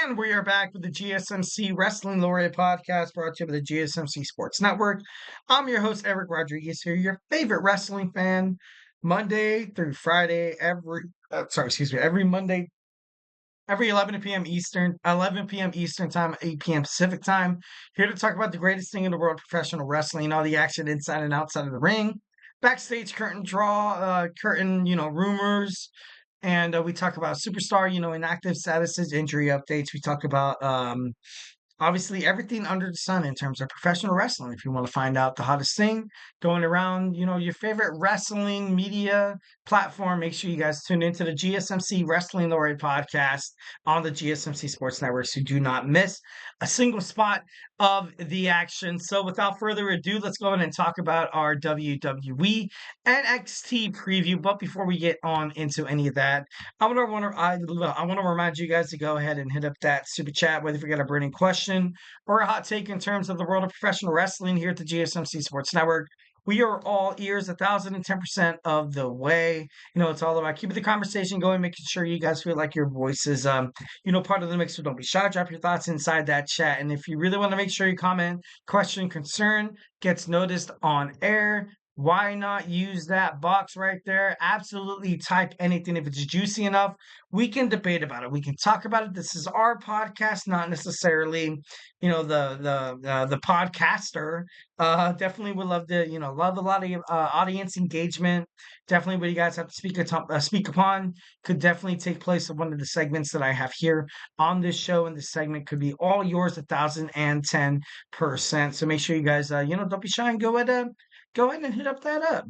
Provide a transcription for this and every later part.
And we are back with the GSMC Wrestling Laureate podcast brought to you by the GSMC Sports Network. I'm your host, Eric Rodriguez here, your favorite wrestling fan, Monday through Friday, every Monday, every 11 p.m. Eastern time, 8 p.m. Pacific time. Here to talk about the greatest thing in the world, professional wrestling, all the action inside and outside of the ring, backstage curtain draw, rumors, and we talk about superstar, inactive statuses, injury updates. We talk about obviously everything under the sun in terms of professional wrestling. If you want to find out the hottest thing going around, your favorite wrestling media platform, make sure you guys tune into the GSMC Wrestling Laureate podcast on the GSMC Sports Network so you do not miss a single spot of the action. So without further ado, let's go ahead and talk about our WWE NXT preview. But before we get on into any of that, I want to remind you guys to go ahead and hit up that super chat, whether you got a burning question or a hot take in terms of the world of professional wrestling here at the GSMC Sports Network. We are all ears 1,010% of the way. It's all about keeping the conversation going, making sure you guys feel like your voice is, part of the mix. So don't be shy. Drop your thoughts inside that chat. And if you really want to make sure your comment, question, concern gets noticed on air, why not use that box right there? Absolutely type anything. If it's juicy enough, we can debate about it. We can talk about it. This is our podcast, not necessarily, the podcaster. Definitely would love to, love a lot of audience engagement. Definitely what you guys have to speak upon could definitely take place in one of the segments that I have here on this show. And this segment could be all yours 1,010%. So make sure you guys, don't be shy and go ahead and hit up that up.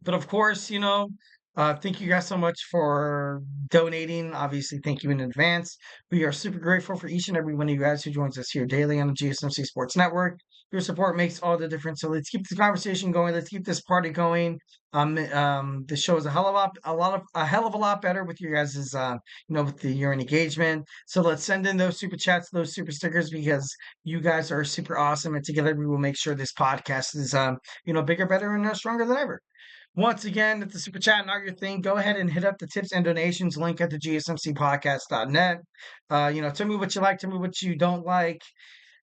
But of course, thank you guys so much for donating. Obviously, thank you in advance. We are super grateful for each and every one of you guys who joins us here daily on the GSMC Sports Network. Your support makes all the difference. So let's keep this conversation going. Let's keep this party going. The show is a hell of a lot better with you guys' with your engagement. So let's send in those super chats, those super stickers, because you guys are super awesome. And together we will make sure this podcast is bigger, better, and stronger than ever. Once again, if the super chat not your thing, go ahead and hit up the tips and donations link at the gsmcpodcast.net. Tell me what you like, tell me what you don't like.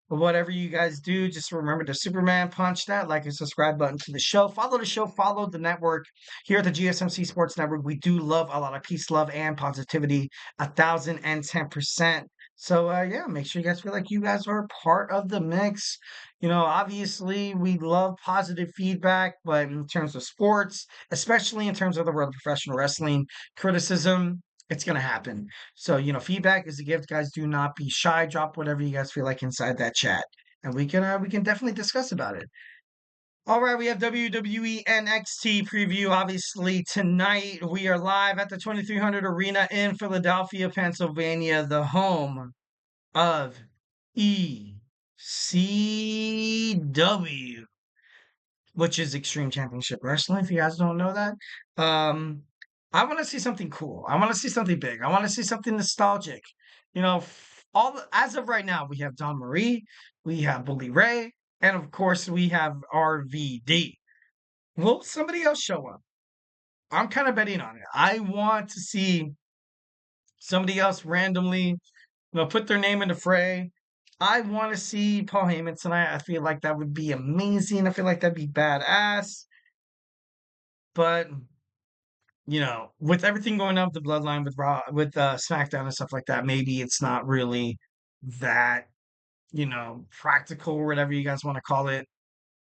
But whatever you guys do, just remember to Superman punch that like and subscribe button to the show. Follow the show, follow the network. Here at the GSMC Sports Network, we do love a lot of peace, love, and positivity 1,010%. So, make sure you guys feel like you guys are part of the mix. Obviously, we love positive feedback, but in terms of sports, especially in terms of the world of professional wrestling, criticism, it's going to happen. So, feedback is a gift, guys. Do not be shy. Drop whatever you guys feel like inside that chat. And we can definitely discuss about it. All right, we have WWE NXT preview. Obviously, tonight we are live at the 2300 Arena in Philadelphia, Pennsylvania, the home of ECW, which is Extreme Championship Wrestling. If you guys don't know that, I want to see something cool. I want to see something big. I want to see something nostalgic. As of right now, we have Don Marie, we have Bully Ray, and of course, we have RVD. Will somebody else show up? I'm kind of betting on it. I want to see somebody else randomly, put their name in the fray. I want to see Paul Heyman tonight. I feel like that would be amazing. I feel like that'd be badass. But with everything going on with the Bloodline, with Raw, with SmackDown and stuff like that, maybe it's not really that practical or whatever you guys want to call it.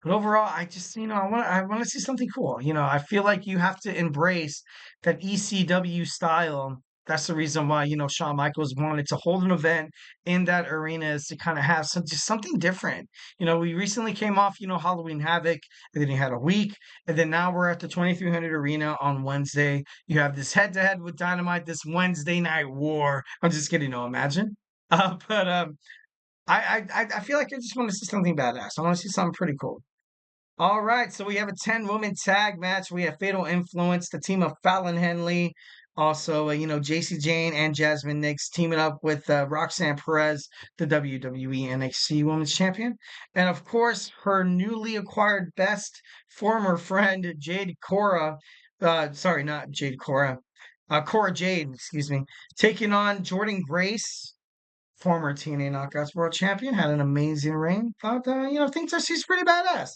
But overall, I just, I want to see something cool. I feel like you have to embrace that ECW style. That's the reason why, Shawn Michaels wanted to hold an event in that arena, is to kind of have just something different. We recently came off, Halloween Havoc, and then you had a week, and then now we're at the 2300 Arena on Wednesday. You have this head-to-head with Dynamite, this Wednesday Night War. I'm just kidding, imagine. But I feel like I just want to see something badass. I want to see something pretty cool. All right, so we have a 10-woman tag match. We have Fatal Influence, the team of Fallon Henley, also, JC Jane and Jasmine Nix teaming up with Roxanne Perez, the WWE NXT Women's Champion. And of course, her newly acquired best former friend, Cora Jade, excuse me, taking on Jordynne Grace former TNA Knockouts World Champion, had an amazing reign. Thought, thinks that she's pretty badass.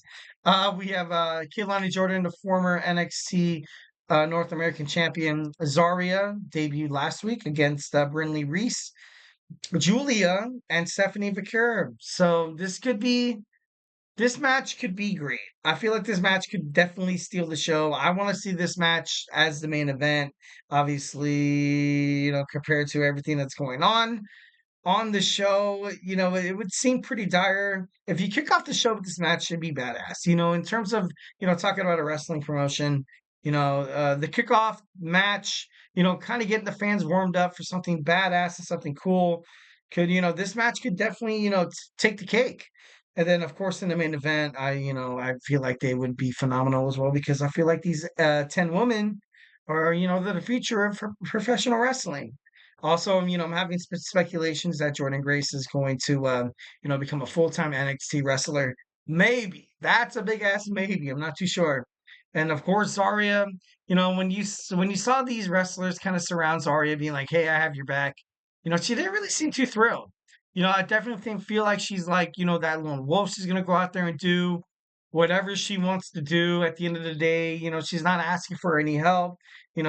We have Keilani Jordan, the former NXT North American Champion. Zarya debuted last week against Brinley Reese, Julia, and Stephanie Vaquero. So this match could be great. I feel like this match could definitely steal the show. I want to see this match as the main event. Obviously, compared to everything that's going on the show, it would seem pretty dire. If you kick off the show with this match, it'd be badass. In terms of, talking about a wrestling promotion, the kickoff match, kind of getting the fans warmed up for something badass and something cool. This match could definitely, take the cake. And then, of course, in the main event, I feel like they would be phenomenal as well because I feel like these 10 women are, the future of professional wrestling. Also, I'm having speculations that Jordynne Grace is going to, become a full-time NXT wrestler. Maybe. That's a big ass maybe. I'm not too sure. And of course, Zarya, when you saw these wrestlers kind of surround Zarya, being like, "Hey, I have your back," she didn't really seem too thrilled. I definitely feel like she's like, that lone wolf. She's gonna go out there and do whatever she wants to do. At the end of the day, she's not asking for any help. Kind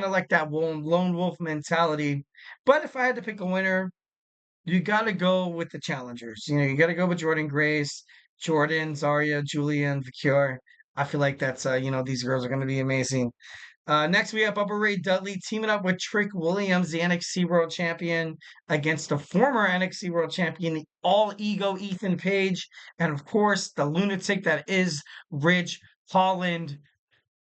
of like that lone wolf mentality. But if I had to pick a winner, you got to go with the challengers. You got to go with Jordynne Grace, Jordan, Zarya, Julia, and Vicure. I feel like that's, these girls are going to be amazing. Next, we have Bubba Ray Dudley teaming up with Tick Williams, the NXT World Champion, against the former NXT World Champion, the all ego Ethan Page, and of course, the lunatic that is Ridge Holland.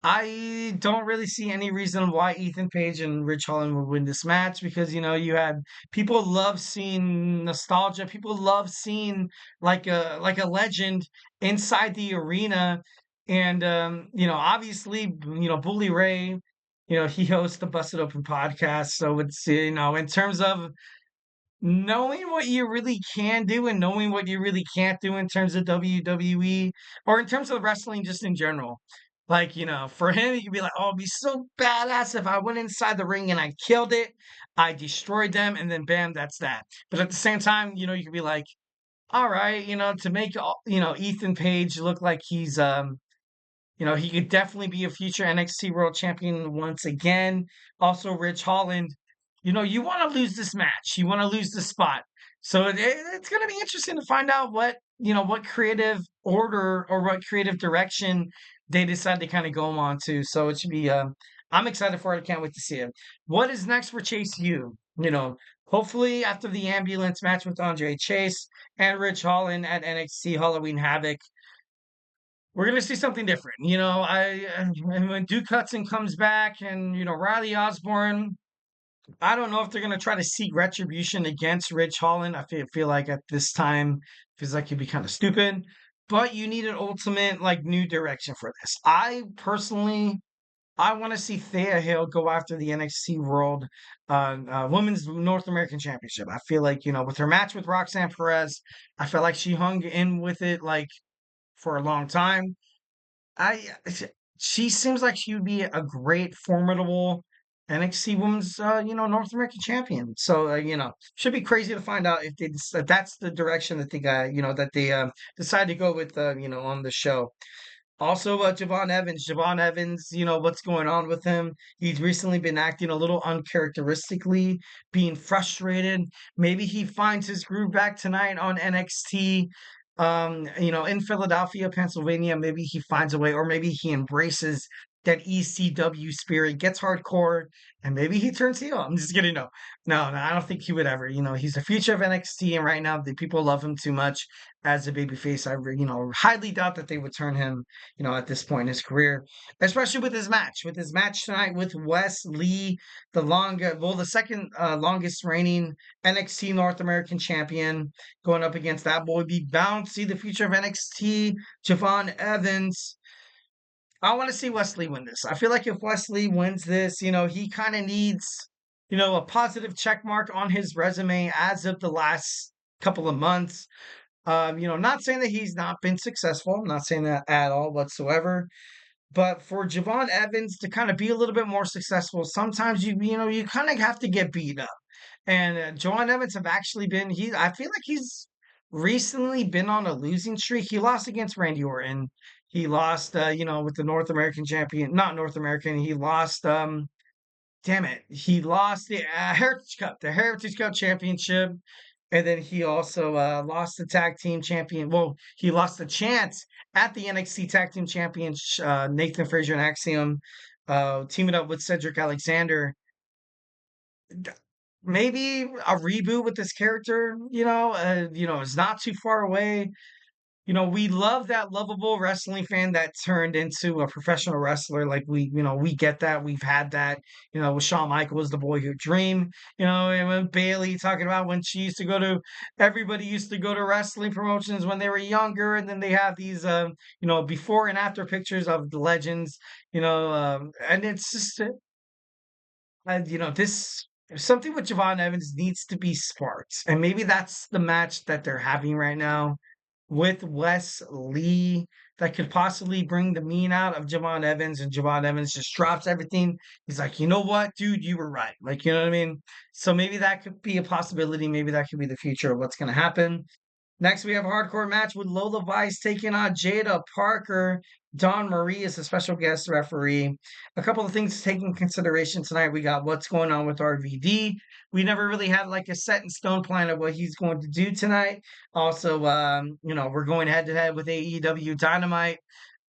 I don't really see any reason why Ethan Page and Rich Holland would win this match because you had people love seeing nostalgia. People love seeing like a legend inside the arena, and obviously Bully Ray, he hosts the Busted Open podcast, so it's in terms of knowing what you really can do and knowing what you really can't do in terms of WWE or in terms of wrestling just in general. Like, for him, you could be like, oh, it'd be so badass if I went inside the ring and I killed it, I destroyed them, and then bam, that's that. But at the same time, you could be like, all right, to make, Ethan Page look like he's, he could definitely be a future NXT World Champion once again. Also, Rich Holland, you want to lose this match. You want to lose the spot. So it's going to be interesting to find out what creative order or what creative direction they decide to kind of go on to. So it should be, I'm excited for it. I can't wait to see it. What is next for Chase U? Hopefully after the ambulance match with Andre Chase and Rich Holland at NXT Halloween Havoc, we're gonna see something different. And when Duke Hudson comes back and Riley Osborne, I don't know if they're gonna try to seek retribution against Rich Holland. I feel like at this time feels like it'd be kind of stupid. But you need an ultimate like new direction for this. I personally I want to see Thea Hale go after the NXT World Women's North American Championship. I feel like, with her match with Roxanne Perez, I felt like she hung in with it like for a long time. I she seems like she would be a great, formidable NXT Women's, North American champion. So, should be crazy to find out if that's the direction that they got, that they decide to go with, on the show. Also, Javon Evans. Javon Evans, what's going on with him? He's recently been acting a little uncharacteristically, being frustrated. Maybe he finds his groove back tonight on NXT. In Philadelphia, Pennsylvania, maybe he finds a way, or maybe he embraces that ECW spirit, gets hardcore, and maybe he turns heel. I'm just kidding. No, I don't think he would ever. He's the future of NXT, and right now the people love him too much as a babyface. I, highly doubt that they would turn him, at this point in his career, especially with his match tonight with Wes Lee, the second longest reigning NXT North American champion, going up against that boy. Be bound to see the future of NXT, Javon Evans. I want to see Wes Lee win this. I feel like if Wes Lee wins this, he kind of needs, a positive check mark on his resume as of the last couple of months. Not saying that he's not been successful. I'm not saying that at all whatsoever. But for Javon Evans to kind of be a little bit more successful, sometimes you kind of have to get beat up. And Joanne Evans have actually been I feel like he's recently been on a losing streak. He lost against Randy Orton. He lost with the North American champion, not North American. He lost damn it. He lost the Heritage Cup championship. And then he also lost the tag team champion. Well, he lost the chance at the NXT Tag Team Champion, Nathan Frazier and Axiom, teaming up with Cedric Alexander. Maybe a reboot with this character, is not too far away. We love that lovable wrestling fan that turned into a professional wrestler. Like we get that. We've had that, with Shawn Michaels, the boyhood dream, and with Bailey talking about when she used to everybody used to go to wrestling promotions when they were younger. And then they have these, before and after pictures of the legends, and it's just, this something with Javon Evans needs to be sparked. And maybe that's the match that they're having right now with Wes Lee that could possibly bring the mean out of Javon Evans, and Javon Evans just drops everything. He's like, you know what, dude, you were right. Like, you know what I mean? So maybe that could be a possibility. Maybe that could be the future of what's going to happen. Next, we have a hardcore match with Lola Vice taking on Jaida Parker. Don Marie is a special guest referee. A couple of things to take in consideration tonight. We got what's going on with RVD. We never really had like a set in stone plan of what he's going to do tonight. Also, we're going head to head with AEW Dynamite,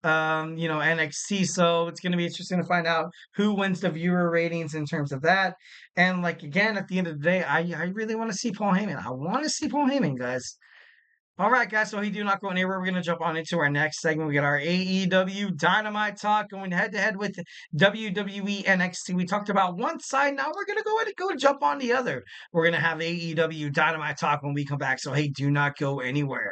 NXT. So it's going to be interesting to find out who wins the viewer ratings in terms of that. And like, again, at the end of the day, I really want to see Paul Heyman. I want to see Paul Heyman, guys. All right, guys. So he do not go anywhere. We're gonna jump on into our next segment. We got our AEW Dynamite talk going head to head with WWE NXT. We talked about one side. Now we're gonna go jump on the other. We're gonna have AEW Dynamite talk when we come back. So hey, do not go anywhere.